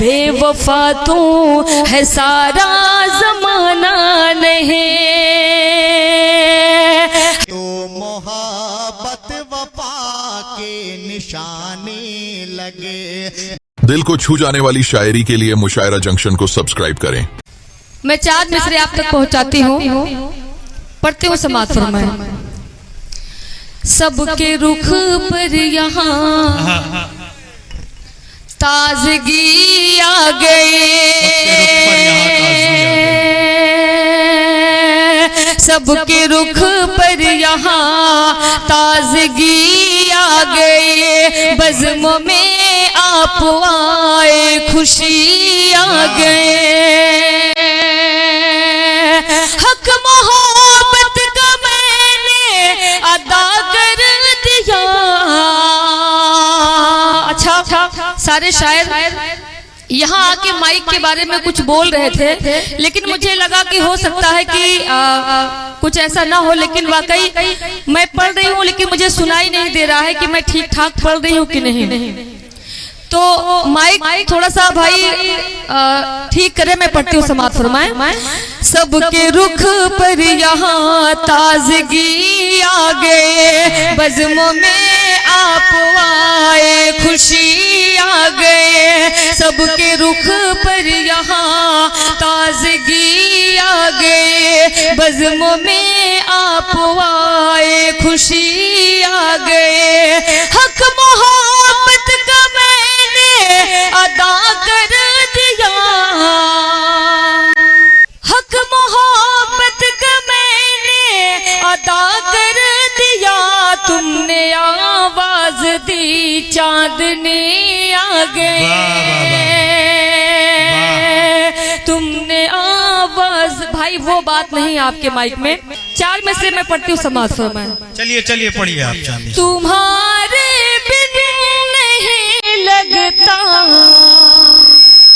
बेवफा तू है सारा जमाना नहीं। तो मोहब्बत वफा के निशाने लगे। दिल को छू जाने वाली शायरी के लिए मुशायरा जंक्शन को सब्सक्राइब करें। मैं 4 मिसरे आप तक पहुंचाती हूँ, पढ़ती हूँ समाज फरमाए। सबके रुख पर यहाँ ताजगी आ गई, सबके रुख पर यहाँ ताजगी आ गई। बज़्म में आप आए खुशी आ गए। हक मोहब्बत का मैंने अदा कर दिया। अच्छा, सारे शायर यहाँ आके माइक के बारे में कुछ बोल रहे थे, लेकिन मुझे लगा कि हो सकता है कि कुछ ऐसा ना हो, लेकिन वाकई मैं पढ़ रही हूँ लेकिन मुझे सुनाई नहीं दे रहा है कि मैं ठीक ठाक पढ़ रही हूँ कि नहीं। तो माइक थोड़ा सा भाई ठीक करे, मैं पढ़ती हूँ समाअत फरमाए। सबके रुख पर यहाँ ताजगी आ गए, बज़्म में आप आए खुशी आ गए। सबके रुख पर यहाँ ताजगी आ गए, बज़्म में आप आए खुशी आ गए। हक मोहब्बत का मैंने अदा कर दिया, हक मोहब्बत का मैंने अदा कर दिया। तुमने आवाज दी चांदनी आ गए, तुमने आवाज। भाई वो बात नहीं आपके माइक में। 4 में से मैं पढ़ती हूँ समाज फरमाए। चलिए पढ़िए आप चांदनी। तुम्हारे बिन नहीं लगता,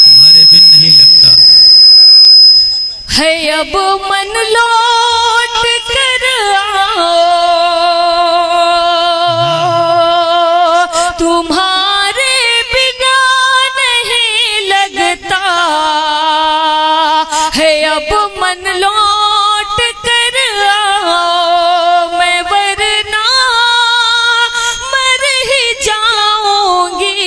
तुम्हारे बिन नहीं लगता है अब मन लौट कर आओ। तुम्हारे बिना नहीं लगता है अब मन लौट कर आओ। मैं वरना मर ही जाऊंगी,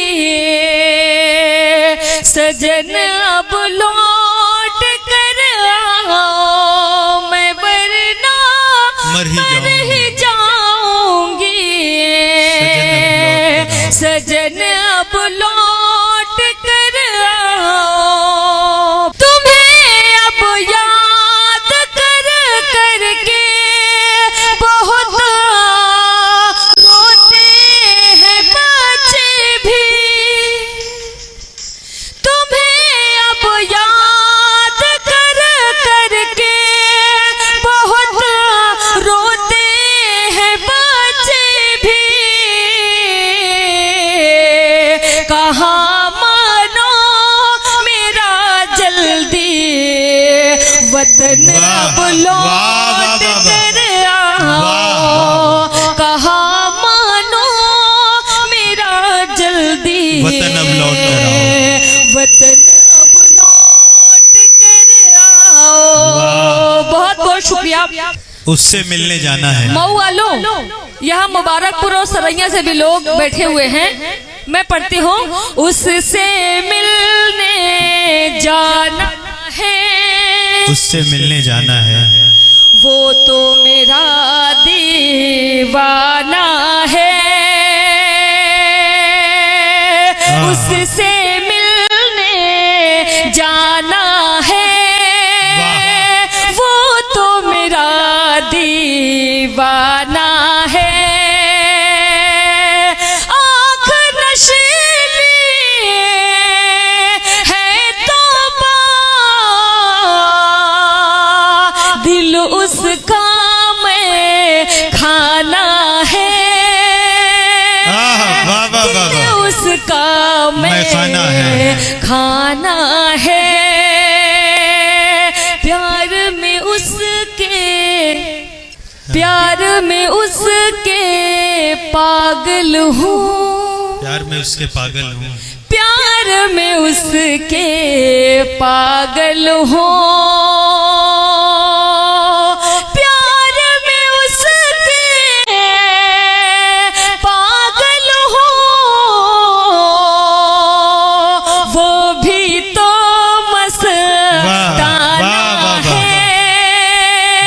सजन अब लौट कर आओ। मैं वरना मर ही जाऊंगी, सजन अब लौट कर आओ। तुम्हें अब याद कर करके बहुत रोते हैं बच्चे भी। तुम्हें अब याद कर करके बहुत रोते हैं बच्चे भी। कहाँ मानो मेरा जल्दी, वतन अब लौट कर आओ। कहाँ मानो मेरा जल्दी, वतन अब लौट कर आओ, वतन अब लौट कर आओ। बहुत बहुत शुक्रिया। उससे मिलने जाना है। मऊ वालों, यहाँ मुबारकपुर और सरैया से भी लोग बैठे हुए हैं। मैं पढ़ती हूँ। उससे मिलने जाना है, उससे मिलने जाना है, वो तो मेरा दीवाना है। उससे मिलने जाना है, वो तो मेरा दीवाना है। आँख नशीली है तौबा, दिल उसका मैं खाना है। दिल उसका मैं खाना है। प्यार में उसके, प्यार में उसके पागल हूँ, प्यार में उसके पागल हूँ, प्यार में उसके पागल हो, प्यार में उसके पागल हो, वो भी तो मस्ताना है,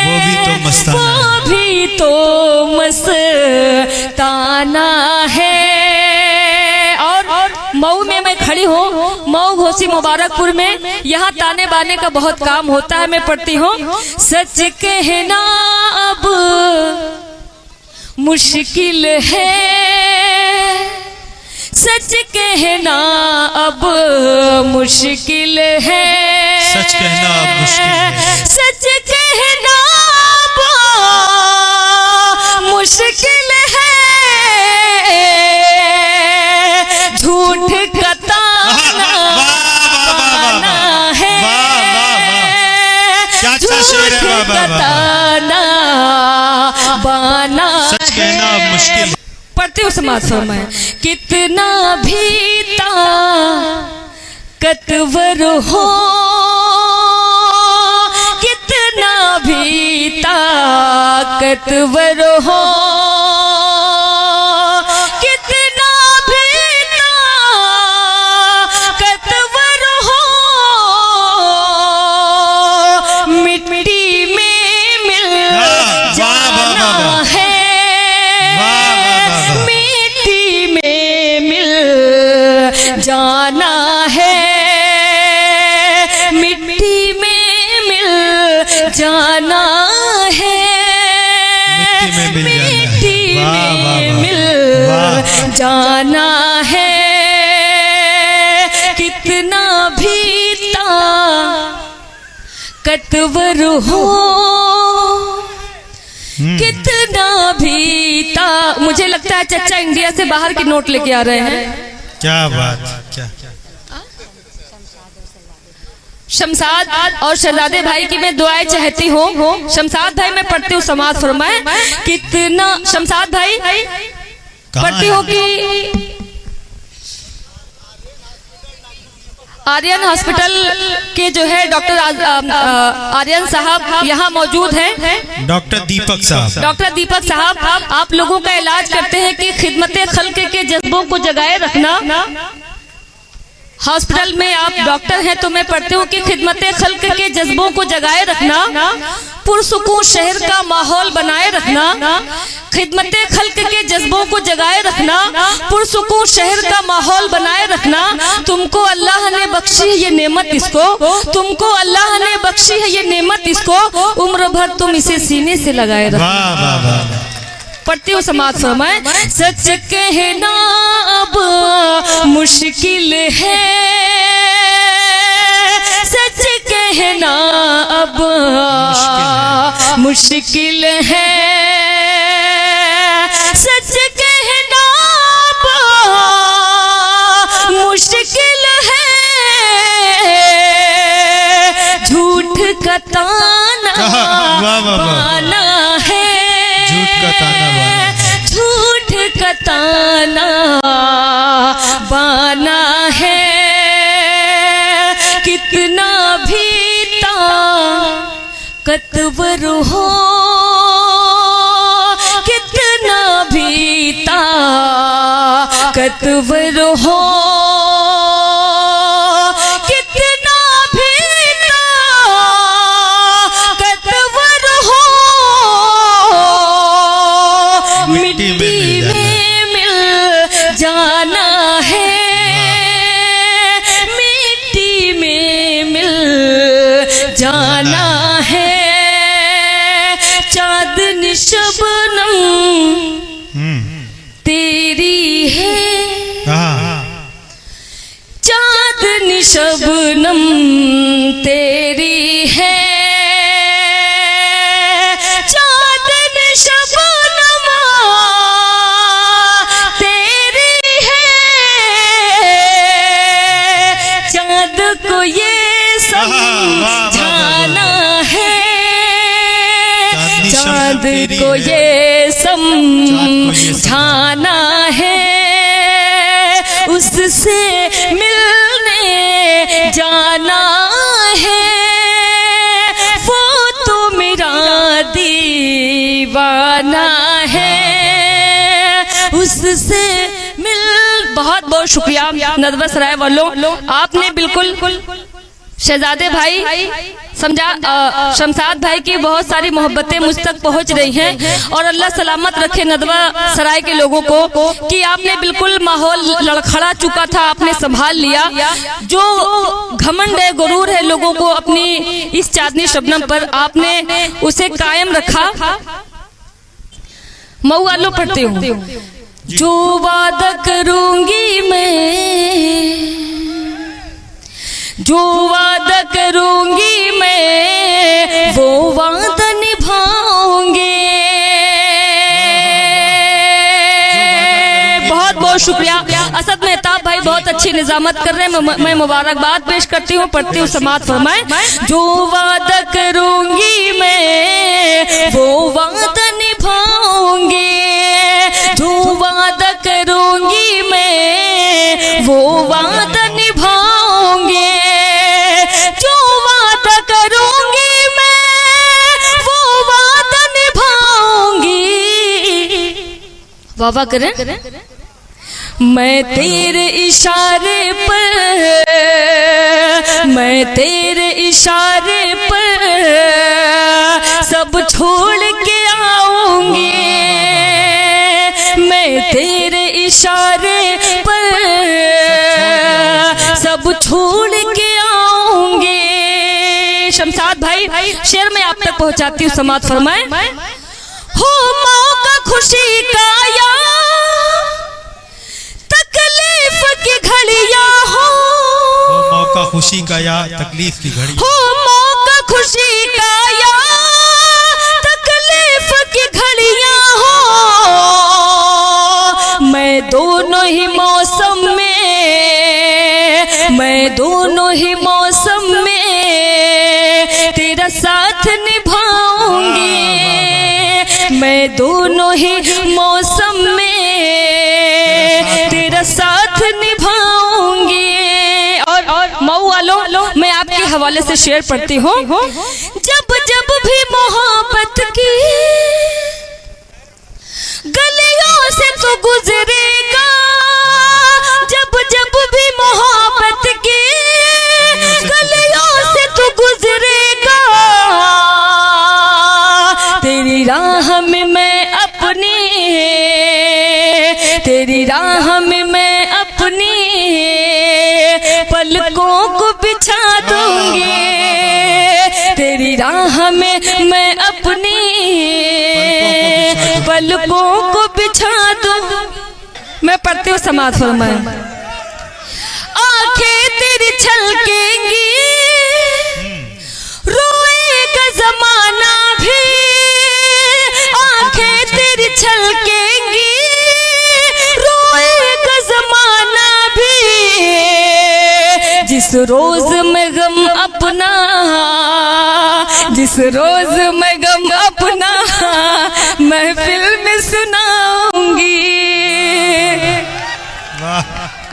वो भी तो मस्ताना वो भी तो मस्ताना है। मऊ में मैं खड़ी हूँ, मऊ घोसी मुबारकपुर में, यहाँ ताने बाने का बहुत काम होता है। मैं पढ़ती हूँ, सच कहना अब मुश्किल है, सच कहना अब मुश्किल है, सच कहना अब मुश्किल है, सच कहना अब मुश्किल है, झूठ का ताना है, झूठ का ताना बाना सच कहना अब मुश्किल है। पढ़ती हूँ समाज में, कितना भी ताकतवर हो, कितना भी ताकतवर हो, जाना है, मिट्टी में मिल जाना है, मिट्टी में मिल जाना है, कितना भी ताकतवर हो, कितना भी मुझे लगता है चचा इंडिया से बाहर के नोट लेके आ रहे हैं। क्या बात, क्या शमशाद और शहजादे भाई की मैं दुआएं चाहती हूँ। शमशाद भाई मैं पढ़ती हूँ समाज फरमाए, कितना शमशाद भाई पढ़ती हूँ कि आर्यन हॉस्पिटल के जो है डॉक्टर आर्यन साहब यहाँ मौजूद हैं। डॉक्टर दीपक साहब, डॉक्टर दीपक साहब आप लोगों का इलाज करते हैं कि खिदमते खल्क के जज्बों को जगाए रखना। हॉस्पिटल में आप डॉक्टर हैं तो मैं पढ़ती हूँ कि खिदमते खल्क के जज्बों को जगाए रखना, पुरसुकून शहर का माहौल बनाए रखना, खिदमते खल्क के जज्बों को जगाए रखना, पुरसुकून शहर का माहौल बनाए रखना। तुमको अल्लाह ने बख्शी है ये नेमत इसको, तुमको अल्लाह ने बख्शी है ये नेमत इसको, उम्र भर तुम इसे सीने से लगाए रखना। वाह वाह वाह। पढ़ती हूँ समाज फरमाए, सच कहना अब मुश्किल है, सच कहना अब मुश्किल है, सच कहना अब मुश्किल है, झूठ का ताना बाना है, झूठ का ताना बाना, झूठ का ताना बाना है, कितना भी ताकतवर हो, कितना भी ताकतवर हो, कितना भी ताकतवर हो, मिट्टी में मिल जाना है, मिट्टी में मिल जाना है, चांदनी शबनम तेरी है, चांदनी शबनम तेरी है, चांदनी शबनम तेरी है, चांद को ये समझाना है, चांद को ये समझाना है, उससे मिलने मुझसे मिल। बहुत बहुत शुक्रिया नदवा सराय वालों, आपने बिल्कुल शहजादे भाई शमशाद भाई की बहुत सारी मोहब्बतें मुझ तक पहुंच रही हैं और अल्लाह सलामत रखे नदवा सराय के लोगों को कि आपने बिल्कुल माहौल लड़खड़ा चुका था, आपने संभाल लिया। जो घमंड है, गुरूर है लोगों को अपनी इस चांदनी शबनम पर, आपने उसे कायम रखा। मऊ वालों पढ़ती हूँ, जो वादा करूंगी मैं, जो वादा करूंगी मैं वो वादा निभाऊंगी। बहुत बहुत शुक्रिया असद मेहताब भाई, बहुत अच्छी निजामत कर रहे हैं। मैं मुबारकबाद पेश करती हूँ, पढ़ती हूँ, समात फरमाएं। जो वादा करूंगी मैं वो वादा निभाऊंगी, जो वादा करूंगी मैं वो वादा निभाऊंगी, जो वादा करूंगी मैं वो वादा निभाऊंगी। वाह करें। मैं तेरे इशारे पर, मैं तेरे इशारे पर सब छोड़ के आऊंगी, मैं तेरे इशारे पर सब छोड़ के आऊंगी। शमशाद भाई शेर में आप तक पहुंचाती हूँ, समात फरमाएं। हो मौका खुशी का या तकलीफ की घड़ियां हो, मौका खुशी का या तकलीफ की घड़ी, हो मौका खुशी का या तकलीफ की घड़ियां हो, मैं दोनों ही मौसम में, मैं दोनों ही मौसम में तेरा साथ निभाऊंगी, मैं दोनों ही मौसम में तेरा साथ निभाऊंगी। और मऊ वालों, मैं आपके हवाले से शेर पढ़ती हूँ। जब जब भी मोहब्बत की गलियों से तू गुजरेगा, जब जब भी मोहब्बत की गलियों से तू गुजरेगा, तेरी राह में मैं अपनी, तेरी राह में मैं अपनी पलकों को बिछा दूंगी, तेरी राह में मैं अपनी पलकों को बिछा दूं। मैं पढ़ती हूँ, समात फरमाएं। आंखें तेरी छलकेंगी, रोएगा जमाना भी, आंखें तेरी छलकेंगी, रोएगा जमाना भी, जिस रोज में गम अपना, जिस रोज में गम अपना महफिल में सुनाऊंगी।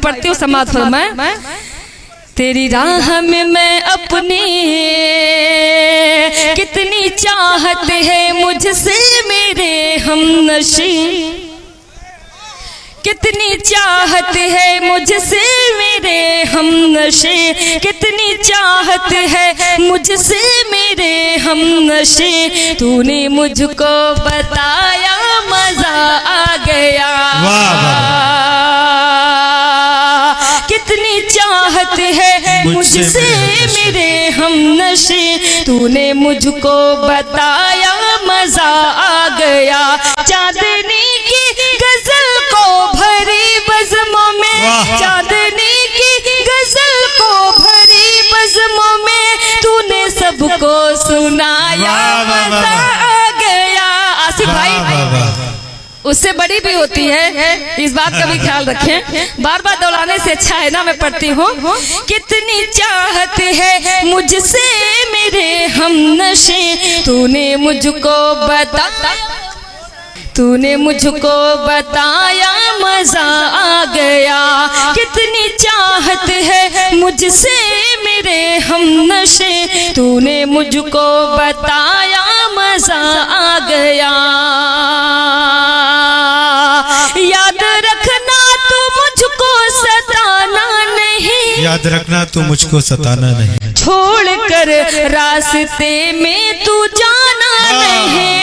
पढ़ती हूँ, समात फरमाएं। तेरी राह में मैं अपनी, कितनी चाहत है मुझसे मेरे हमनशी, कितनी चाहत है मुझसे मेरे हमनशे, कितनी चाहत है मुझसे मेरे हमनशे, तूने मुझको बताया मजा आ गया। कितनी चाहत है मुझसे मेरे हमनशे, तूने मुझको बताया मजा आ गया। चांदनी की गजल को भरी बज़्मों में, चांदनी की गजल को भरी बज़्मों में, तूने सबको सुनाया मजा आ गया। आसिफ भाई, उससे बड़ी भी होती है, इस बात का भी ख्याल रखें। बार बार दोहराने से अच्छा है ना। मैं पढ़ती हूँ। कितनी चाहत है मुझसे मेरे हमनशे, तूने मुझको बताया, तूने मुझको बताया मजा आ गया। कितनी चाहत है मुझसे मेरे हमनशे, तूने मुझको बताया मजा आ गया। याद रख याद रखना तू मुझको सताना नहीं। छोड़कर रास्ते में तू जाना नहीं,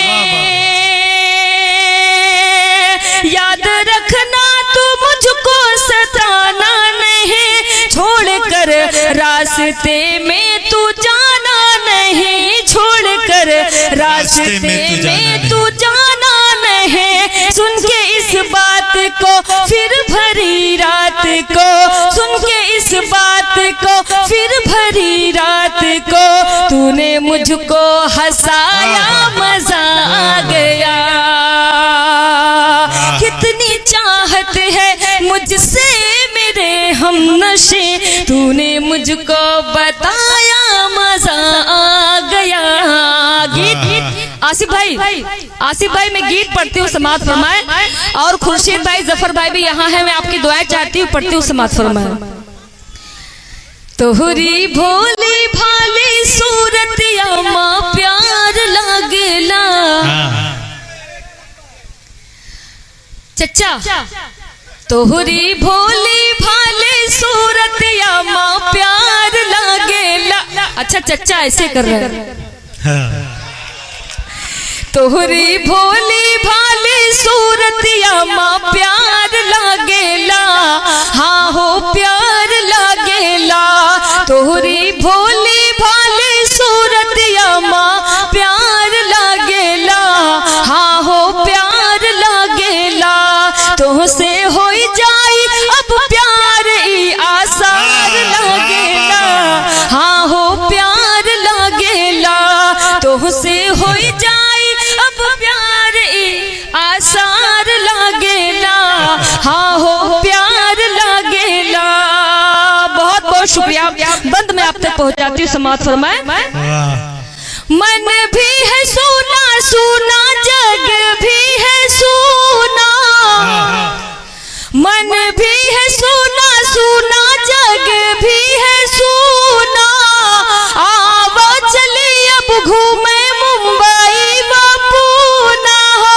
याद रखना तू मुझको सताना नहीं। छोड़कर रास्ते में तू जाना नहीं, छोड़कर रास्ते में तू जाना नहीं। सुन के इस बात को फिर भरी रात को, सुन के इस बात को फिर भरी रात को, तूने मुझको हंसाया मजा आ गया। कितनी चाहत है मुझसे मेरे हमनशे, तूने मुझको बताया मजा आ गया। गीत आसिफ भाई मैं गीत पढ़ती हूँ, समाअत फरमाए। और खुर्शीद भाई, जफर भाई भी यहाँ है, मैं आपकी दुआएं चाहती हूँ, पढ़ती हूँ, समाअत फरमाए। तोहरी भोली भाली सूरत अम्मा प्यार लागेला। चचा तोहरी भोली भाली सूरत अम्मा प्यार लागेला। अच्छा चचा ऐसे कर रहे हैं। तोहरी भोली भाली सूरत अम्मा प्यार लागेला, हाँ हो प्यार लागेला। तोहरी भोली भाली सूरत अम्मा प्यार लागेला, हाँ हो प्यार लागेला। तोहसे हो जाई अब प्यार ई आसार लागेला, हाँ हो प्यार लागेला। तोहसे हो जाई अब प्यार ई आसार लागेला, हाँ हो प्यार लागेला। बहुत बहुत शुक्रिया। बंद में आप तक पहुंचाती हूँ, समाअत फरमाए। मन भी है सोना सोना, जग भी है सोना। मन भी है सोना सोना, जग भी है सोना। आवा चली अब घूमे मुंबई व पूना, हो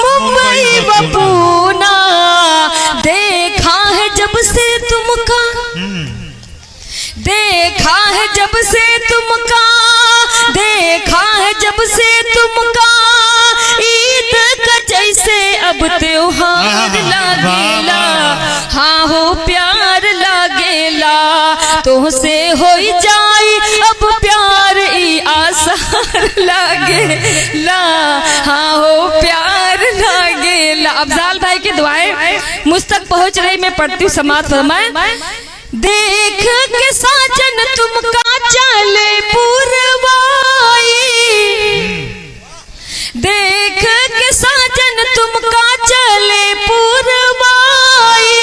मुंबई व पूना। देखा है जब से तुमका, देखा है जब से तुमका, देखा है जब से तुमका। ईद का जैसे अब त्योहार लागेला, हाँ हो प्यार लागेला। तुमसे हो जाई अब प्यार ई आसार लागेला, हाँ हो प्यार लागेला। अफजाल भाई की दुआएं मुझ तक पहुंच रही, मैं पढ़ती हूँ, समाअत फरमाए। देख के साजन तुमका चले पुरवाई, देख के साजन तुमका चले पुरवाई।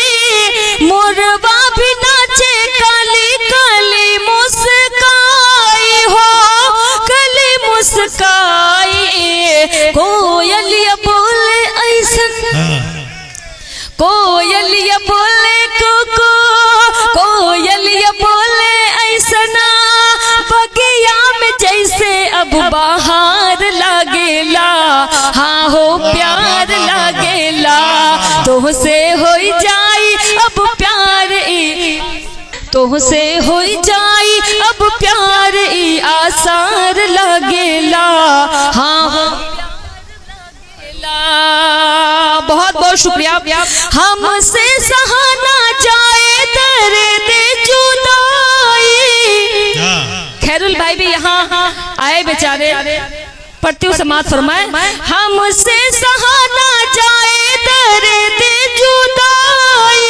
मुरवा भी नाचे काली काली मुस्काई, हो काली मुस्काई। कोयलिया बोले ऐसन, कोयलिया बोले कुकू, कोयलिया बोले ऐसना। बगिया में जैसे अब बाहर लागेला, हाँ हो प्यार लागेला। तुमसे हो जाई अब प्यार ई, तुमसे हो जाई अब प्यार ई आसार लागेला, हाँ हो बहुत बहुत शुक्रिया। हमसे सहाना जाए दर्द जुदाई। खैरुल भाई भी यहाँ आए बेचारे, पढ़ती हूँ, समाअत फरमाए। हमसे सहाना जाए दर्द जुदाई,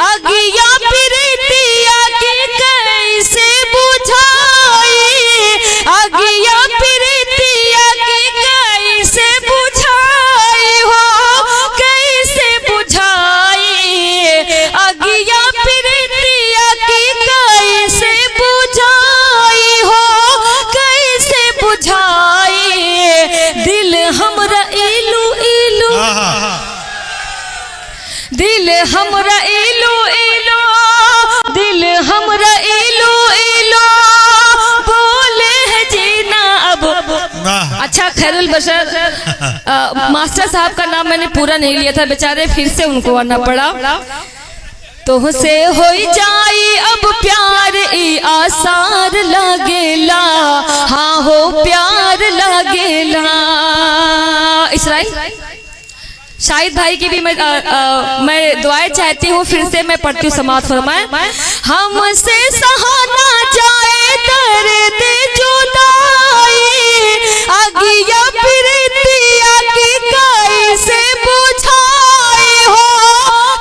अगिया प्रीतिया की कैसे बुझाई। अगिया प्रीतिया की कैसे बुझाई, हो कैसे बुझाई। अगिया प्रीतिया की कैसे बुझाई, हो कैसे बुझाई। दिल हमरा इलू इलू, दिल हमरा इलू इलू, दिल हमरा इलू इलू बोले है जीना अब। अच्छा खैरुल बशर मास्टर साहब का नाम मैंने पूरा नहीं लिया था, बेचारे फिर से उनको आना पड़ा। तुहसे हो जाई अब प्यार ई आसार लागेला, हाँ हो प्यार लागेला। इसराइल शाहिद भाई की भी मैं दुआएं चाहती हूँ, फिर से मैं पढ़ती हूँ, समाप्त फरमाए। हमसे सहाना जाए दर्द जुदाई, आगिया प्रीतिया की कैसे बुझाई हो,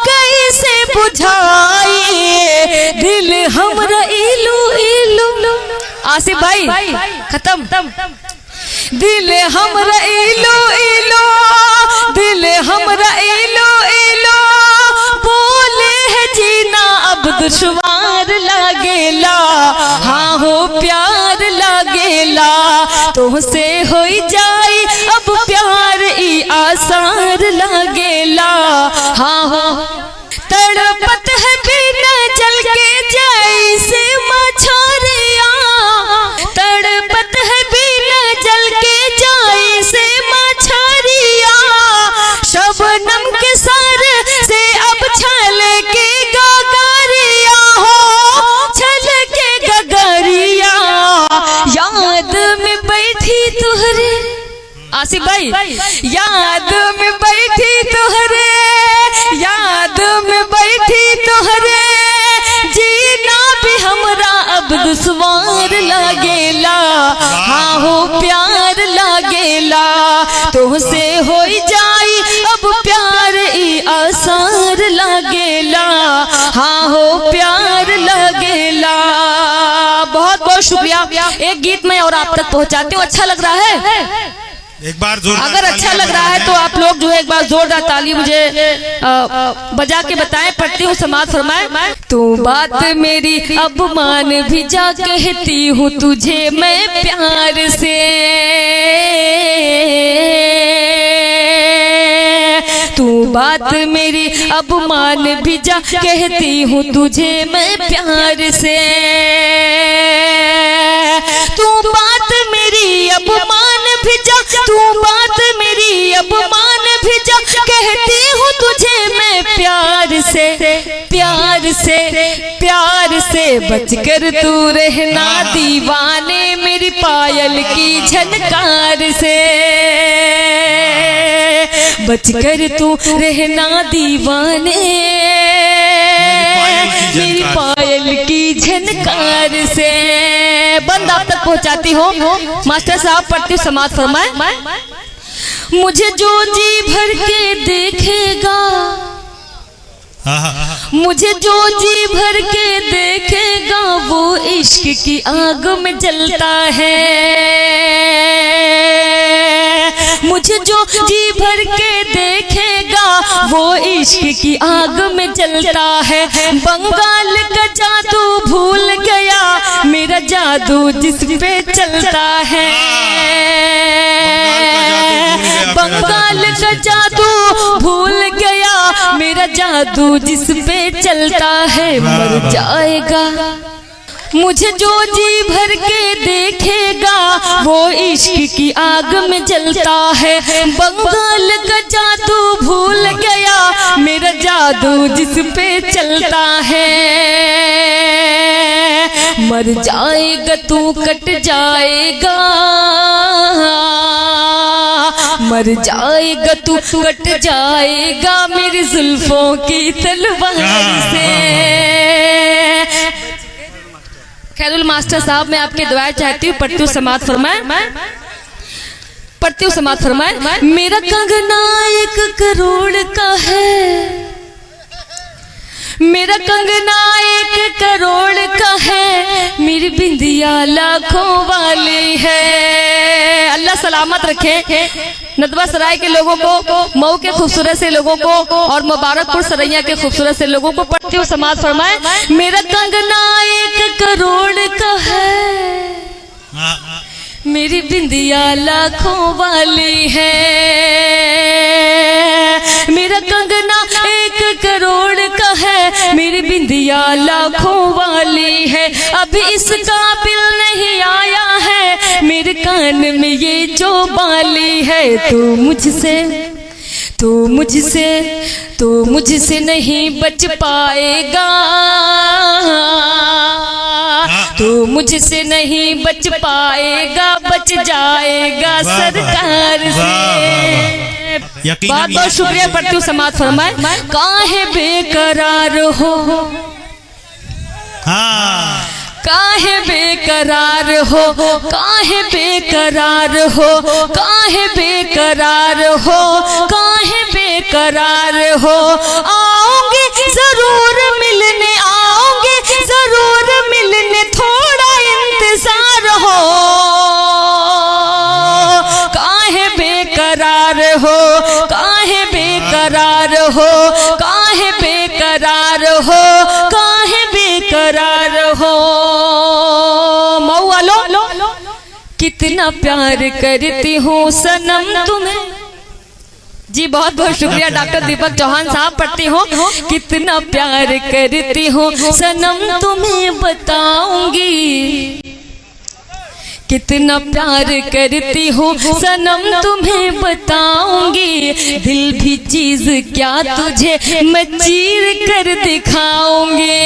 कैसे बुझाई, दिल हमरा इलू इलू। आसिफ भाई खत्म। दिल हमरा इलू इलू, दिल हमरा इलू इलू, बोले है जीना अब दुश्वार लागेला, हाँ हो प्यार लागेला। तुहसे हो जाई अब प्यार ई आसार लागेला, हाँ हो तड़पत है बिना जल के जैसे मछरिया, तड़पत है बिना जल के जैसे मछरिया, शबनम के सर से अब छल के गगरिया हो, छल के गगरिया, याद में बैठी तुहरे। आसिफ भाई याद में बैठी तुहरे, याद में बैठी तुहरे, जीना भी हमरा अब दुश्वार लागेला, हाँ हो प्यार लागेला। तुहसे हो जाई अब प्यार ई आसार लागेला, हाँ हो प्यार लागेला। बहुत बहुत शुक्रिया। एक गीत मैं और आप तक पहुंचाती हूँ, अच्छा लग रहा है? एक बार जोरदार, अगर अच्छा लग रहा है तो आप लोग जो है एक बार जोरदार ताली मुझे बजा के बताएं। पढ़ती हूँ, समाप्त फरमाए। तू बात मेरी अब मान भी जा, कहती हूँ तुझे मैं प्यार से, तू बात मेरी अब मान भी जा, कहती हूँ तुझे मैं प्यार से, तू बात मेरी अब मान भी जा, तू बात मेरी अब मान भी जा, कहती हूँ तुझे मैं प्यार से, प्यार से, प्यार से। बचकर तू रहना दीवाने मेरी पायल की झनकार से, बचकर तू रहना दीवाने मेरी पायल की झनकार से। बंद आप तक पहुंचाती हो मास्टर साहब। पढ़ती हूँ, समाप्त फरमाए। मुझे जो जी भर के देखेगा, मुझे जो जी भर के देखेगा, वो इश्क की आग में जलता है, मुझे जो जी भर के देखेगा, वो इश्क की आग में जलता है। बंगाल का जादू भूल गया, मेरा जादू जिस पे चलता है, बंगाल का जादू भूल गया, मेरा जादू जिस पे चलता है, मर जाएगा। मुझे जो जी भर के देखेगा, वो इश्क की आग में जलता है। बंगाल का जादू भूल गया, मेरा जादू जिस पे चलता है, मर जाएगा तू कट जाएगा, मर जाएगा तू कट जाएगा मेरी जुल्फों की तलवार से। खैरुल मास्टर साहब, मैं आपके दुआएं चाहती हूँ। पढ़ती हूँ, समाप्त फरमाए। पढ़ती हूँ, समाप्त फरमाए। मेरा कंगना 1 करोड़ का है, मेरा कंगना 1 करोड़ का है, मेरी बिंदिया लाखों वाली है। अल्लाह सलामत रखे नदवा सराय के लोगों को, मऊ के खूबसूरत से लोगों को, और मुबारकपुर सरैया के खूबसूरत से लोगों को। पढ़ती हूँ, समाप्त फरमाए। मेरा कंगना 1 करोड़ का है, मेरी बिंदिया लाखों वाली है, मेरा कंगना 1 करोड़ का है, मेरी बिंदिया लाखों वाली है। अभी इस काबिल नहीं आया है मेरे कान में ये जो बाली है, तू तू मुझसे नहीं बच पाएगा, तू मुझसे नहीं बच पाएगा, बच जाएगा सरकार से। बहुत बहुत शुक्रिया पढ़ती हूँ। समाज फरमाए, काहे बेकरार हो, काहे बेकरार हो, काहे बेकरार हो, काहे बेकरार हो, काहे बेकरार हो। आओगे जरूर मिलने, आओगे जरूर मिलने, थोड़ा इंतजार हो। काहे बेकरार हो, काहे बेकरार हो, काहे बेकरार हो, काहे बेकरार हो। मऊआ लो, कितना प्यार करती हूँ सनम तुम्हें। जी बहुत बहुत शुक्रिया डॉक्टर दीपक चौहान साहब। पढ़ती हूँ, कितना प्यार करती हूँ सनम तुम्हें बताऊंगी, कितना प्यार करती हूँ सनम तुम्हें बताऊंगी। दिल भी चीज क्या तुझे मैं चीर कर दिखाऊंगी।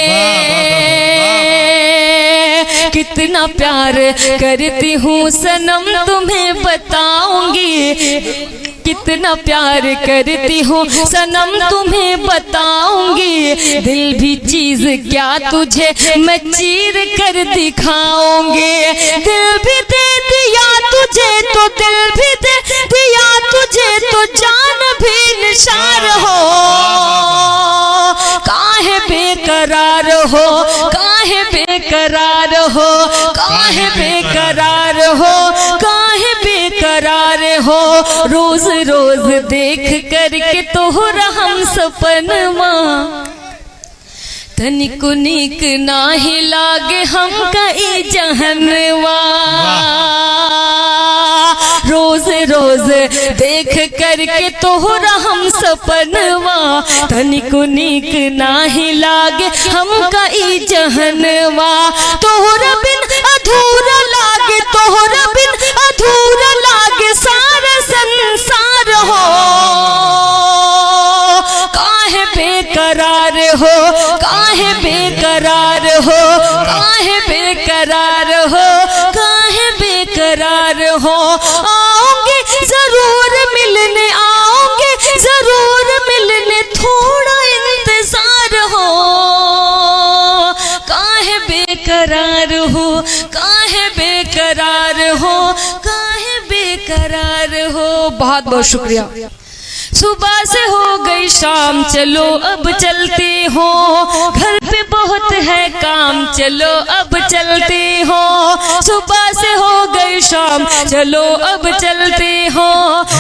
कितना प्यार करती हूँ सनम तुम्हें बताऊंगी, कितना प्यार करती हूँ सनम तुम्हें बताऊंगी। दिल भी चीज क्या तुझे मैं चीर कर दिखाऊंगी। दिल भी दे दिया तुझे तो, दिल भी दे दिया तुझे तो, जान भी निशार हो। काहे बेकरार हो, काहे बेकरार हो, काहे बेकरार हो, काहे बेकरार हो। रोज रोज देख करके तोहरा हम सपनमा, तनिको नीक नाही लागे हम कई जहनवा। रोज रोज देख करके तोहरा हम सपनवा, तनिको नीक नाही लागे हम कई जहनवा। तोहरा बिन अधूरा लागे, तोहरा बिन अधूरा लागे सारा संसार हो। काहे बेकरार हो, काहे बेकरार हो, काहे बेकरार हो, काहे बेकरार हो। आओगे जरूर मिलने, आओगे जरूर मिलने, थोड़ा इंतजार हो। काहे बेकरार हो, काहे बेकरार हो, काहे बेकरार हो। बहुत बहुत शुक्रिया। सुबह से हो गई शाम, चलो अब चलते हो, घर पे बहुत है काम, चलो अब चलते हो। सुबह से हो गई शाम, चलो अब चलते हो,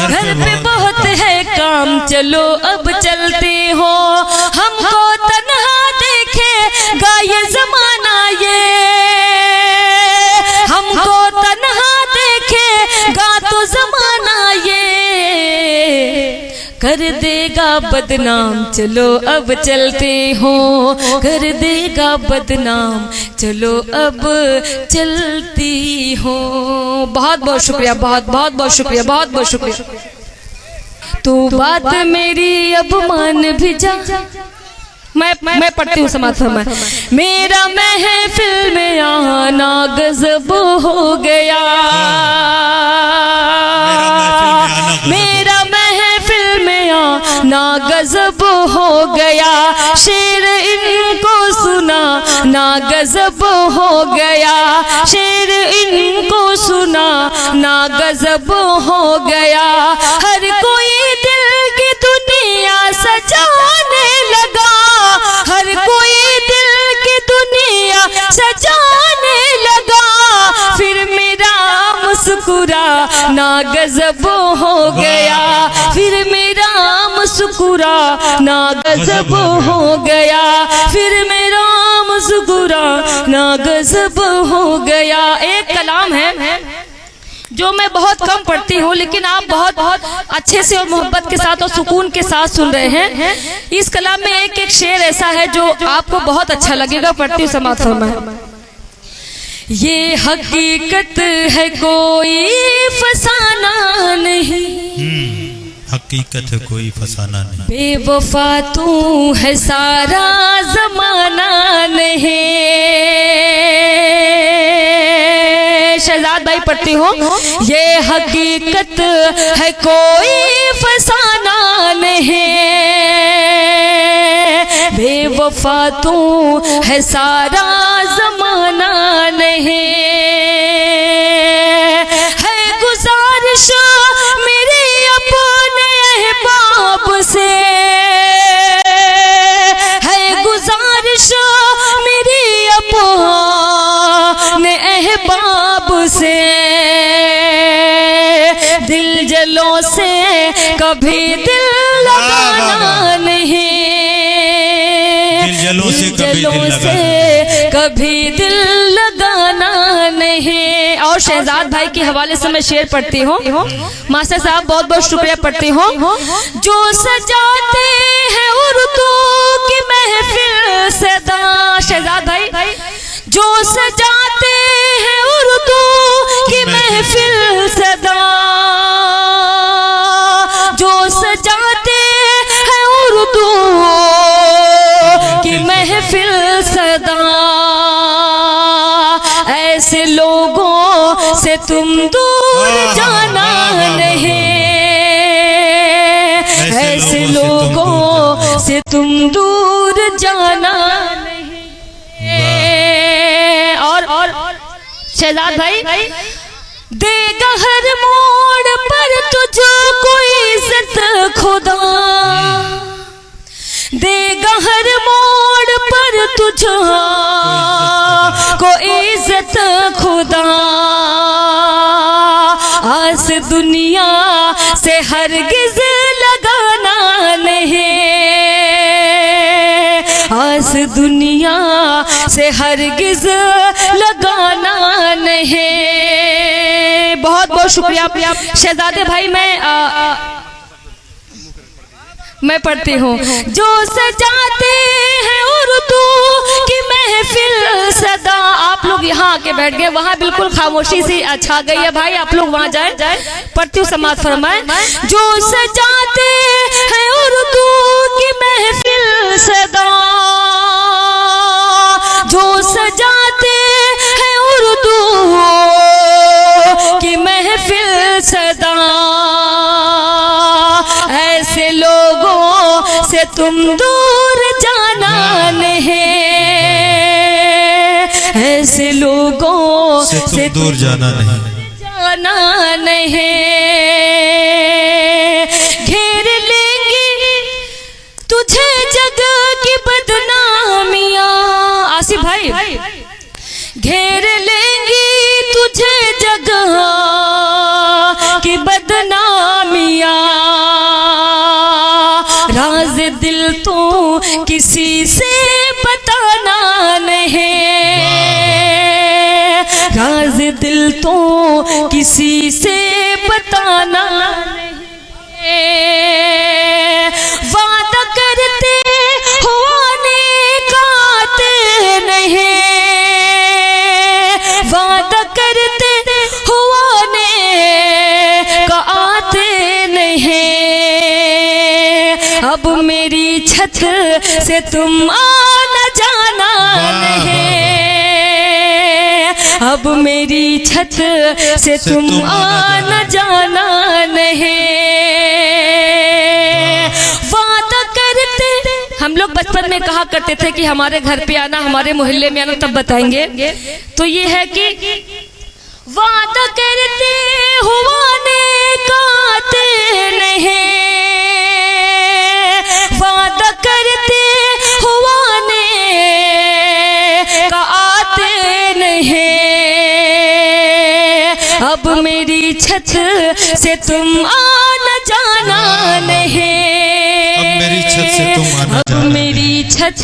घर पे बहुत है काम, चलो अब चलते हो। हमको तन्हा देखेगा ये जमाना, ये हमको तन्हा देखेगा तो जमाना ये कर देगा बदनाम, चलो अब चलते हो, कर देगा बदनाम, चलो अब चलती हो। बहुत बहुत शुक्रिया, बहुत बहुत बहुत शुक्रिया, बहुत बहुत शुक्रिया। तू बात मेरी अब मान भी जा। मैं पढ़ती हूँ समाज फरमाए, मेरा महफिल में आना गजब हो गया, मेरा महफिल में आना गजब हो गया। शेर इनको सुना ना गजब हो गया, शेर इनको सुना ना गजब हो गया। हर कोई दिल की दुनिया सजाने लगा, हर कोई दिल की दुनिया सजाने लगा। फिर मेरा मुस्कुरा ना गजब हो गया, फिर मेरा मुस्कुरा ना गजब हो गया, फिर मेरा मुस्कुरा ना गजब हो गया। एक कलाम है जो मैं बहुत कम पढ़ती हूँ, लेकिन आप बहुत बहुत अच्छे से और मोहब्बत के साथ और सुकून के साथ सुन रहे हैं। इस कलाम में एक एक शेर ऐसा है जो आपको बहुत अच्छा लगेगा। पढ़ती हूँ समाज फरमाए, ये हकीकत है कोई फसाना नहीं, हकीकत है कोई फसाना नहीं। बेवफा तू है सारा जमाना नहीं। शहजाद भाई पढ़ती हो, ये हकीकत है कोई फसाना नहीं। बेवफा तू है सारा जमाना नहीं। है गुजारिश मेरी अपने अहबाब से, है गुजारिश मेरी अपने अहबाब से। दिल जलों से कभी दिल लगाना नहीं। दिल जलों से कभी दिल लगाना नहीं। और शहजाद भाई के हवाले से मैं शेर पढ़ती हूँ। मास्टर साहब बहुत बहुत शुक्रिया पढ़ती हूँ। जो सजाते हैं उर्दू की महफिल सदा। शहजाद भाई, जो सजाते हैं उर्दू की महफिल सदा, जो सजाते हैं उर्दू की महफिल सदा, ऐसे लोगों से तुम दूर जाना नहीं। ऐसे लोगों से तुम दूर जाना नहीं। और शहजाद भाई, देगा हर मोड़ पर तुझको इज्जत खुदा। देगा हर मोड़ पर तुझको इज्जत खुदा। आस दुनिया से हरगिज लगाना नहीं। आस दुनिया से हरगिज लगाना नहीं। बहुत बहुत शुक्रिया शहजादे भाई। मैं पढ़ती हूँ। जो सजाते हैं उर्दू की महफिल सदा। आप लोग यहाँ आके बैठ गए, वहाँ बिल्कुल खामोशी सी छा गई है भाई। आप लोग वहाँ जाए। पढ़ती हूँ, समाज फरमाए। जो सजाते हैं उर्दू की महफिल सदा, जो सजाते हैं उर्दू की महफिल सदा, ऐसे लोगों से तुम दूर जाना नहीं। ऐसे लोगों से तुम दूर जाना नहीं। जाना नहीं। घेर लेंगी तुझे जग की बदनामियां। आसिफ भाई, घेर लेंगी तुझे जग की बदनामियां। राज दिल तो किसी से बताना नहीं। राज दिल तो किसी से बताना नहीं। वादा करते हो आने का आते नहीं। वादा करते हो आने का आते नहीं। अब मेरी छत से तुम आना जाना नहीं। अब मेरी छत से तुम आना जाना नहीं। वादा करते, हम लोग बचपन में कहा करते थे कि हमारे घर पे आना, हमारे मोहल्ले में आना, तब बताएंगे। तो ये है कि वादा करते हो आने का आते नहीं। वादा करते हो आने का आते नहीं। अब मेरी छत से तुम आना जाना नहीं। अब मेरी छत से तुम आना अब मेरी छत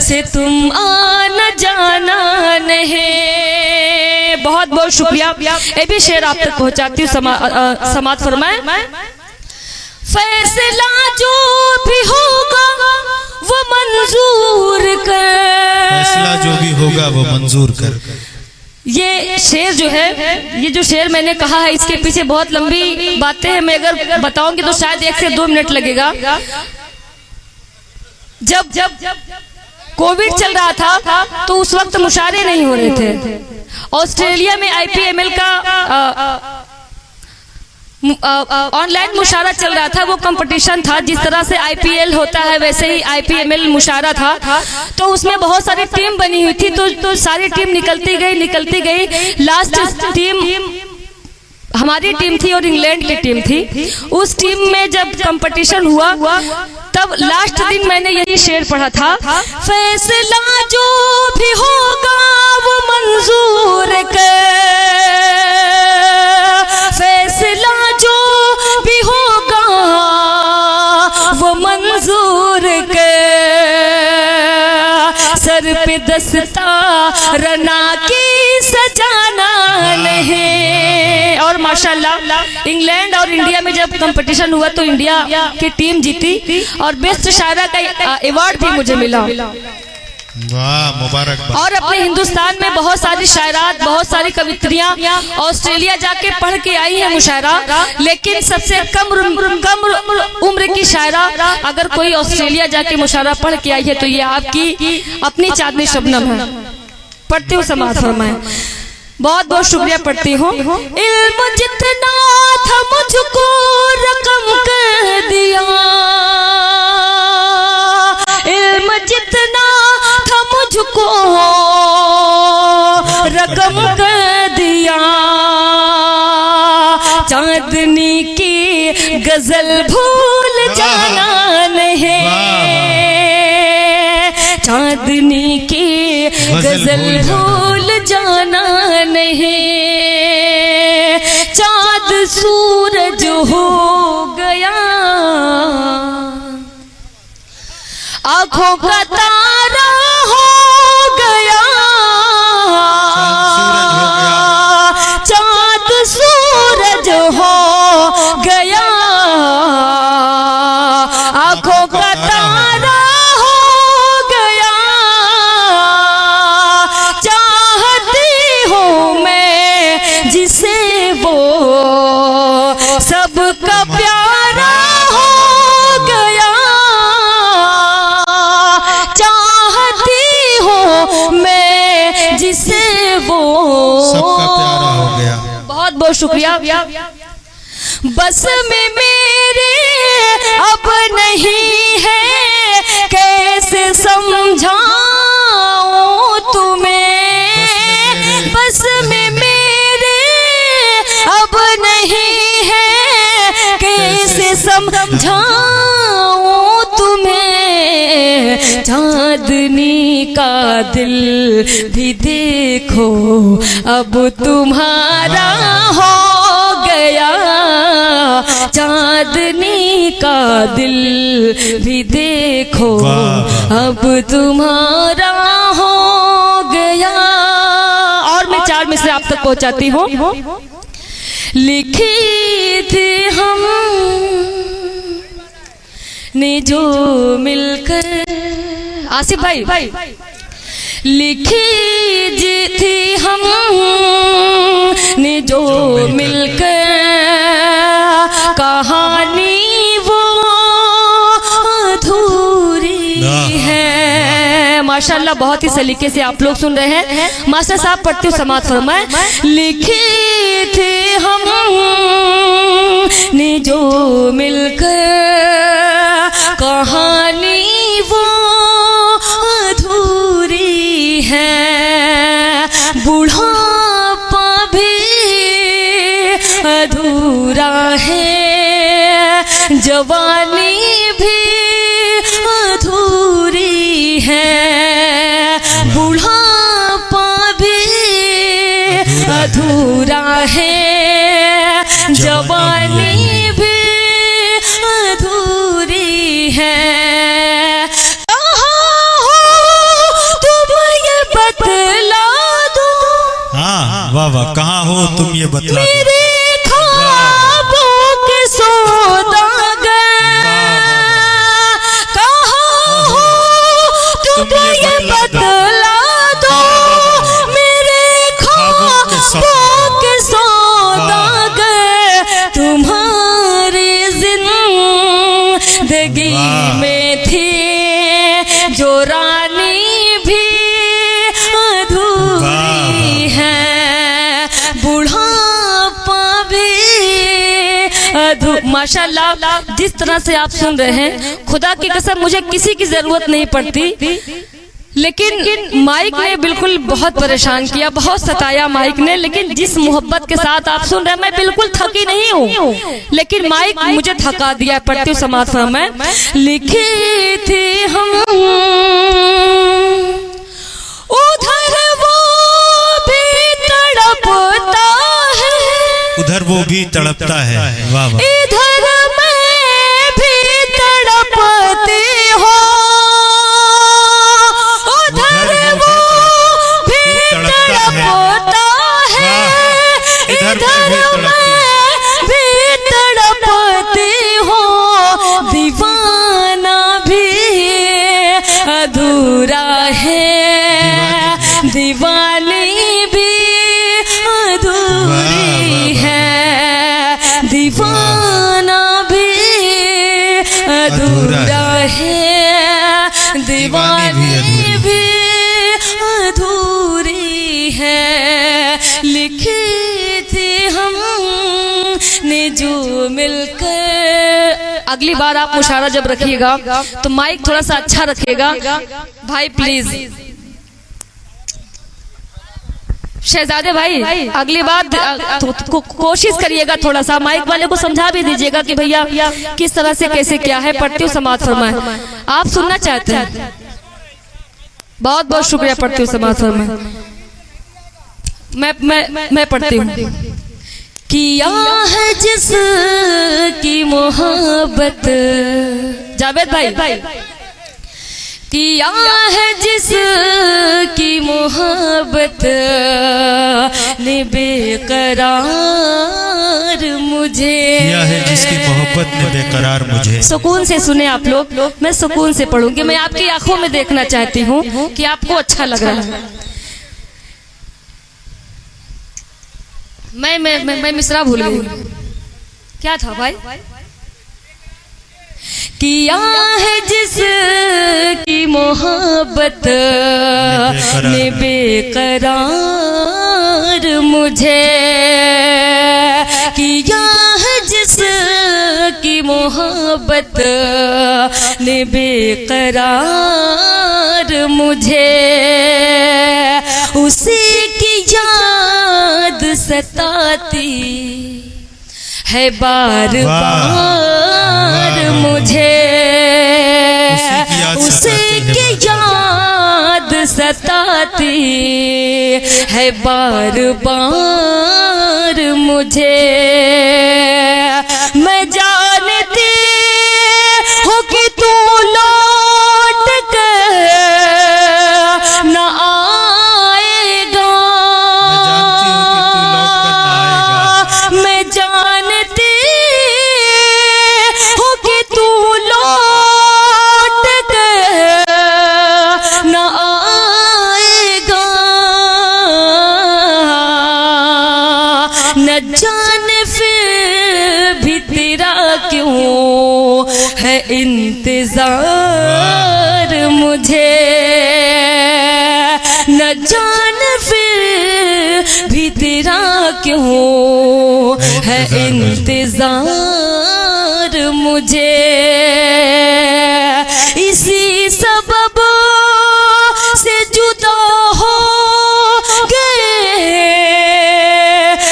से तुम आना जाना नहीं। बहुत बहुत शुक्रिया। ये भी शेर आप तक पहुंचाती हूँ। समाज फरमाए। फैसला जो भी होगा वो मंजूर कर। फैसला जो भी होगा वो मंजूर कर। ये शेर जो है, ये जो शेर मैंने कहा है, इसके पीछे बहुत लंबी बातें हैं। मैं अगर बताऊंगी तो शायद 1 से 2 मिनट लगेगा। जब कोविड चल रहा था तो उस वक्त मुशायरे नहीं हो रहे थे। ऑस्ट्रेलिया में IPML का ऑनलाइन मुशायरा चल रहा था। वो कंपटीशन था, जिस तरह से IPL होता है वैसे ही IPML मुशायरा था। तो उसमें बहुत सारी टीम बनी हुई थी, तो सारी टीम निकलती गई। लास्ट टीम हमारी टीम थी और इंग्लैंड की टीम थी। उस टीम में जब कंपटीशन हुआ तब लास्ट दिन मैंने यही शेर पढ़ा था, फैसला जो भी होगा वो मंजूर कर, फैसला जो भी होगा वो मंजूर कर, सर पे दस्ता रना की सजाना नहीं। और माशाल्लाह इंग्लैंड और इंडिया में जब कंपटीशन हुआ तो इंडिया की टीम जीती और बेस्ट शायरा का अवार्ड भी मुझे मिला। वाह, मुबारक। और अपने हिंदुस्तान में बहुत सारी शायरात, बहुत सारी कवित्रियां ऑस्ट्रेलिया जाके पढ़ के आई है मुशायरा, लेकिन सबसे कम उम्र की शायरा अगर कोई ऑस्ट्रेलिया जाके मुशायरा पढ़ के आई है तो ये आपकी अपनी चांदनी शबनम है। पढ़ती हूँ, समाज फरमाए। बहुत बहुत शुक्रिया पढ़ती हूँ। इल्म जितना था मुझको रकम कर दिया, इल्म जितना था मुझको रकम कर दिया, चांदनी की गजल भूल जाना नहीं, चांदनी की गजल भूल जाना नहीं, चाँद सूरज हो गया, आँखों का तारा हो गया, चाँद सूरज हो गया, आँखों का तारा हो गया, चाहती हूँ मैं जिसे वो सबका प्यारा हो गया, चाहती हूँ मैं जिसे वो सबका प्यारा हो गया। बहुत बहुत शुक्रिया। बस में मेरे अब नहीं है, कैसे समझाऊं तुम्हें, बस में मेरे अब नहीं है, कैसे समझाऊं तुम्हें, चांदनी का दिल भी देखो अब तुम्हारा हो गया, चांदनी का दिल भी देखो अब तुम्हारा हो गया। और मैं 4 मिसरे आप तक पहुंचाती हूँ। लिखी थी हम ने जो मिलकर, आसिफ भाई, लिखी थी हम ने जो मिलकर, कहानी वो अधूरी है। माशाल्लाह बहुत ही सलीके से आप लोग सुन रहे हैं। मास्टर साहब पढ़ते हो, समाज फरमाए। लिखी थी हम ने जो मिलकर, कहानी वो अधूरी है, बुढ़ापा भी अधूरा है, जवानी भी अधूरी है, बुढ़ापा भी अधूरा है, जवानी भी अधूरी है। बतला दो, हाँ, वाह वाह, कहाँ हो तुम ये बतला दो। मेरे ख्वाबों के सौदागर, कहाँ हो तुम ये बतला दो, मेरे ख्वाबों माशाल्लाह जिस तरह से आप सुन रहे हैं, खुदा की कसम मुझे किसी की जरूरत नहीं पड़ती, लेकिन माइक ने बिल्कुल बहुत परेशान किया, बहुत सताया माइक ने। लेकिन जिस मोहब्बत के साथ आप सुन रहे हैं, मैं बिल्कुल थकी नहीं हूँ, लेकिन माइक मुझे थका दिया। पढ़ती हूँ समाज में, लिखी थी हम उधर वो भी तड़पता है, उधर वो भी तड़पता है, वाह वाह। इधर मैं भी तड़पती हूँ, उधर वो भी तड़पता है, इधर मैं भी तड़पती हूँ। दीवाना भी अधूरा है, दीवानी भी अधूरी है, दीवाना भी अधूरा है, दीवानी भी अधूरी है। लिखी थी हमने जो मिलकर। अगली बार आप मुशारा जब रखिएगा तो माइक थोड़ा सा अच्छा रखिएगा भाई, प्लीज। शहजादे भाई अगली बार कोशिश करिएगा, थोड़ा सा माइक वाले को समझा भी दीजिएगा कि भैया किस तरह से कैसे क्या है। पढ़ती हूँ समाज फरमाए, आप सुनना चाहते हैं? बहुत बहुत शुक्रिया। पढ़ती हूँ समाज फरमाए, मैं पढ़ती हूँ। किया है जिसकी मोहब्बत, जावेद भाई, किया है जिसकी मोहब्बत ने बेकरार मुझे, किया है जिसकी मोहब्बत ने बेकरार मुझे। सुकून से सुने आप लोग, मैं सुकून से पढ़ूंगी। मैं आपकी आंखों में देखना चाहती हूँ कि आपको अच्छा लग रहा है। मैं मिसरा भूल गई, क्या था भाई? किया है जिसकी मोहब्बत ने बेकरार मुझे, किया है जिसकी मोहब्बत ने बेकरार मुझे, उसी की याद सताती है बार बार मुझे, उसी की याद सताती है बार बार मुझे। मैं जानती हूँ कि तू लौट कर न आएगा, मैं जानती हूँ कि तू लौट कर न आएगा, न जाने फिर भी तेरा क्यों है इंतजार मुझे, न जाने फिर भी तेरा क्यों है इंतजार मुझे। इसी सबब से जुदा हो गए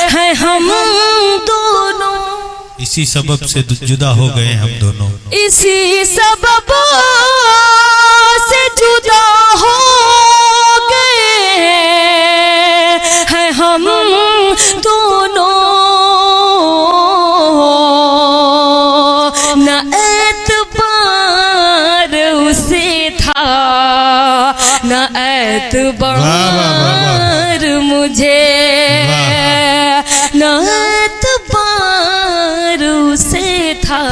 हैं हम दोनों, इसी सबब से जुदा हो गए हम दोनों, इसी सबब से जुदा हो गए हैं हम दोनों। न एतबार उसे था न एतबार मुझे, न एतबार उसे था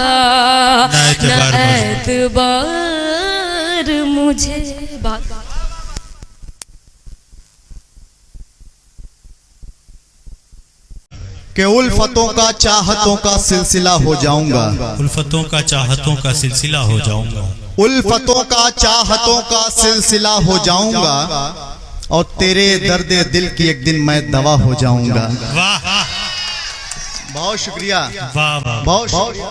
न एतबार मुझे। कि उल्फतों का चाहतों का सिलसिला हो जाऊंगा, उल्फतों का चाहतों का सिलसिला हो जाऊंगा, उल्फतों का चाहतों का सिलसिला हो जाऊंगा, और तेरे दर्द दिल की एक दिन मैं दवा हो जाऊंगा। वाह बहुत शुक्रिया। वाह वाह बहुत शुक्रिया।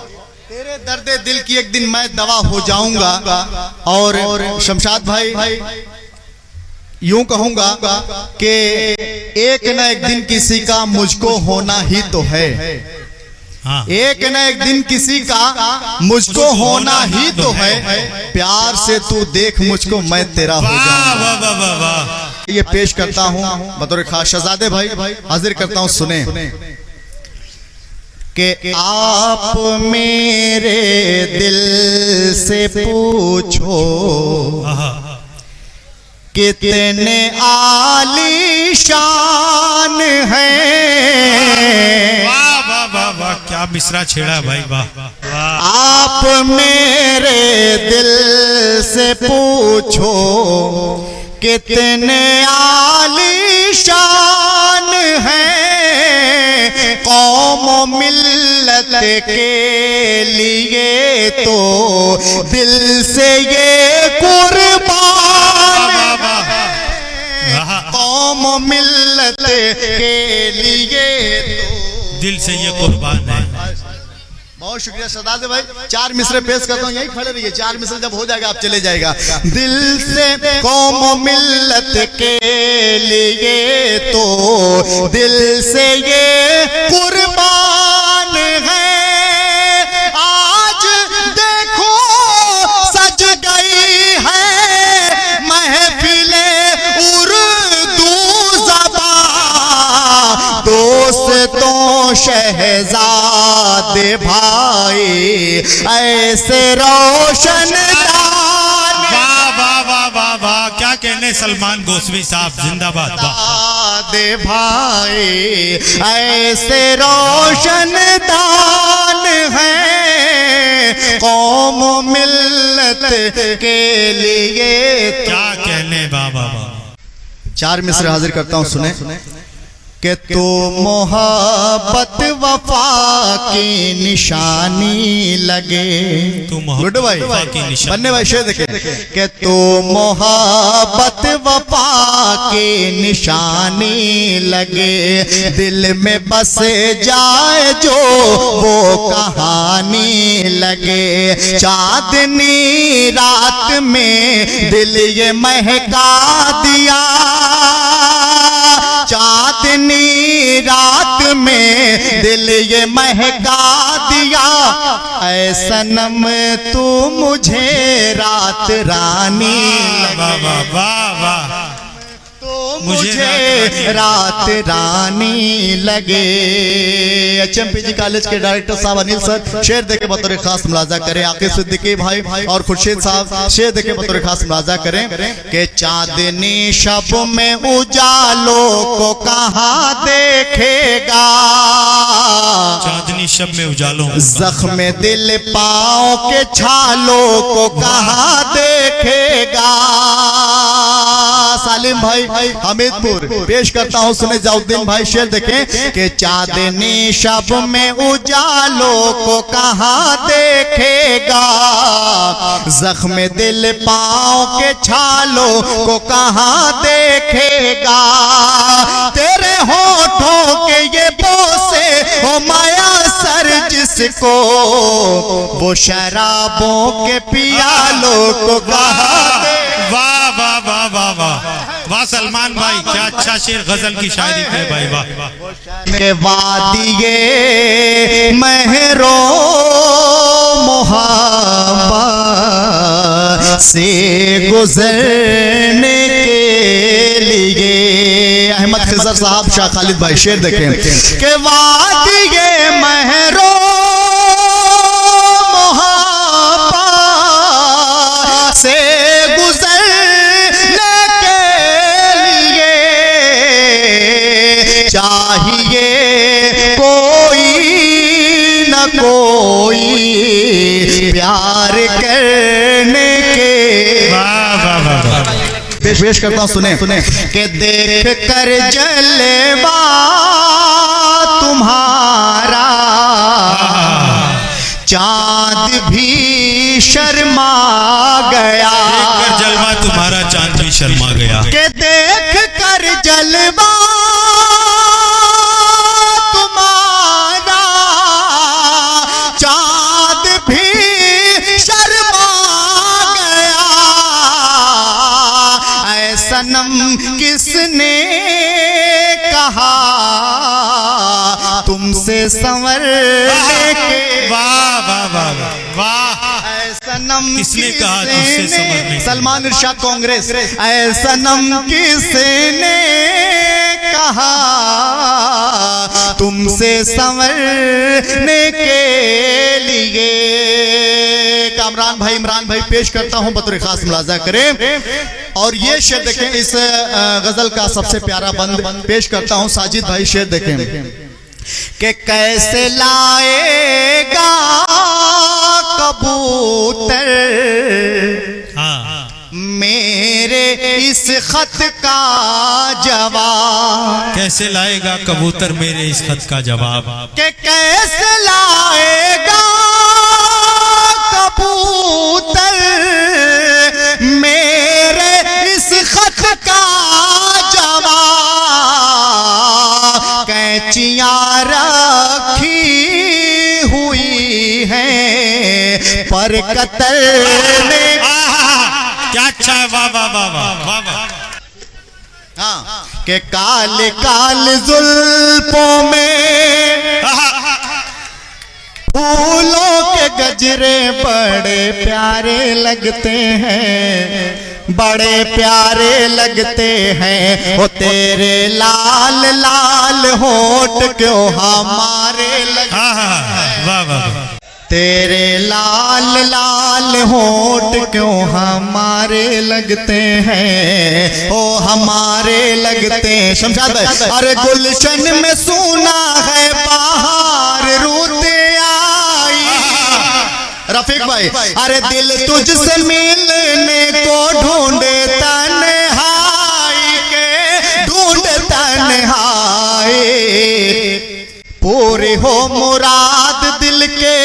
तेरे दर्द दिल की एक दिन मैं दवा हो जाऊंगा। और शमशाद भाई यूं कहूंगा कि एक न एक दिन किसी का मुझको होना ही तो है। हाँ। एक न एक दिन किसी का मुझको होना ही तो है। प्यार से तू देख मुझको, मैं तेरा हो जाऊंगा। वाह वाह वाह वाह। ये पेश करता हूं बतौर खास शहजादे भाई हाजिर करता हूं, सुने कि आप मेरे दिल से पूछो कितने आलीशान हैं। वाह वाह वाह वाह, क्या मिसरा छेड़ा भाई, वाह वाह। आप मेरे दिल से पूछो कितने आलीशान हैं। कौम मिल्लत के लिए तो दिल से ये कुर्बान है। कौम मिल्लत के लिए तो दिल से ये कुर्बान है। बहुत शुक्रिया शहजाद भाई। 4 मिसरे पेश करता हूँ, यही खड़े रहिए। 4 मिसरे जब हो जाएगा आप चले जाएगा। दिल से कौम मिल्लत के लिए तो दिल से ये कुर्बान है। आज देखो सज गई है महफिले उर्दू ज़बां। दोस्तों शहजादे भाई ऐसे रोशन वाह वाह वाह वाह वाह, क्या कहने सलमान गोस्वी साहब, जिंदाबाद। दे भाई ऐसे रोशन दान है कौम मिल्लत के लिए। क्या कहने, वाह वाह वाह। 4 मिसरे हाजिर करता हूँ, सुने कि तो मोहब्बत वफा की निशानी लगे। तू गुड भाई, वफा की निशानी। बनने भाई शेर देखे कि तो मोहब्बत वफा की निशानी लगे। दिल में बस जाए जो वो कहानी लगे। चांदनी रात में दिल ये महका दिया। चांदनी रात में दिल ये महका दिया। ऐ सनम तू मुझे रात रानी वाह वाह वाह वाह, मुझे रात रानी लगे। एचएमपीजी कॉलेज के डायरेक्टर साहब अनिल सर शेर देके बतौर खास मुलाजा करें। आकिब सिद्दीकी भाई और खुर्शीद साहब शेर देके बतौर खास मुलाजा करें कि चांदनी शब में उजालों को कहाँ देखेगा। चांदनी शब में उजालों, जख्म दिल पाँव के छालों को कहाँ देखेगा। सालिम भाई हमीदपुर पेश करता हूँ, सुने जाउद्दीन भाई शेर देखें कि चांदनी शब में उजालों को कहाँ देखेगा। जख्म दिल पाँव के छालों को कहाँ देखेगा। तेरे होठों के ये बोसे हो माया सर जिसको वो शराबों के पियालों को कहाँ देखेगा। वाह वाह वाह वाह वाह वाह सलमान भाई, क्या अच्छा शेर गजल की शायरी है भाई, वाह वाह। के वादिये महरो मोहब्बत से गुजरने के लिए। अहमद खिजर साहब शाह खालिद भाई शेर देखें के वादिये महरो मोहब्बत से चाहिए कोई न कोई प्यार करने के। पेश करता हूँ, सुने कि देख कर जलवा तुम्हारा चांद भी शर्मा गया। जलवा तुम्हारा चांद भी शर्मा गया। कि देख कर जलवा तुम्हारा सनम किसने कहा तुमसे संवरने के। वाह वाह वाह वाह। ऐ सनम किसने कहा तुमसे संवरने के? सलमान इरशाद कांग्रेस। ऐ सनम किसने कहा तुमसे संवरने के लिए। कामरान भाई इमरान भाई पेश करता हूं बतौर खास मुलाजा करें। और ये शेर देखें, इस गजल का सबसे प्यारा बंद पेश करता हूं। साजिद भाई शेर देखें कि कैसे लाएगा कबूतर मेरे इस खत का जवाब। कैसे लाएगा कबूतर मेरे इस खत का जवाब। कि कैसे लाएगा कबूतर मेरे इस खत का जवाब। कैंचियां रखी हुई हैं पर कतरने। क्या अच्छा है। वाह वाह वाह वाह वाह। हाँ के काले काले जुल्फों में फूलों के गजरे बड़े प्यारे लगते हैं, बड़े प्यारे लगते हैं। ओ तेरे लाल लाल होठ क्यों हमारे लगते हैं। वाह वाह। तेरे लाल लाल होठ क्यों हमारे लगते हैं, ओ हमारे लगते हैं। शमशाद भाई अरे गुलशन में सूना है बाहर रूते आई। रफीक भाई अरे दिल तुझसे मिलने को ढूंढे तन्हाई के, ढूंढे तन्हाई। पूरी हो मुराद दिल के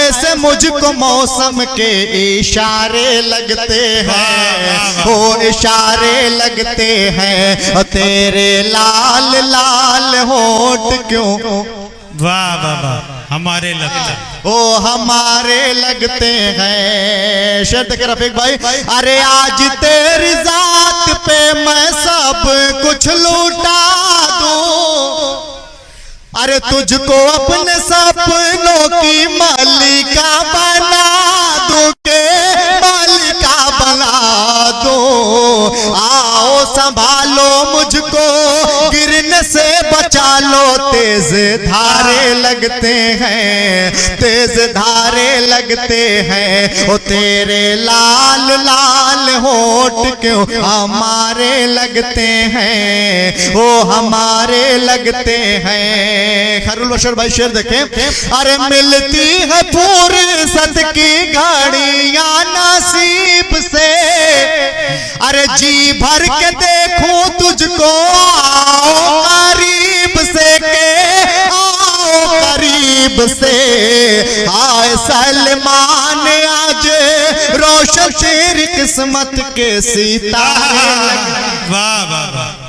ऐसे मुझको मौसम के इशारे लगते हैं, वो इशारे लगते हैं। तेरे लाल लाल होठ क्यों। वाह वाह वाह। हमारे लगते ओ हमारे लगते हैं। शर्त के रफीक भाई अरे आज तेरी जात पे मैं सब कुछ लूटा दूं। अरे तुझको अपने सपनों की मालिका बना दूं के, मालिका बना दो। आओ संभालो मुझको गिरने से बचा लो। तेज धारे लगते हैं, तेज धारे लगते हैं। ओ तेरे लाल लाल होठ क्यों हमारे लगते हैं, ओ हमारे लगते हैं। खैरुल बशर भाई शेर देखें। अरे मिलती है फुर्सत की घड़ियां नसीब से। अरे जी भर के देखूं तुझको आओ करीब से के, आओ करीब से। आए सलमान आज रोशन तेरी किस्मत के सितारे। वाह वाह वाह।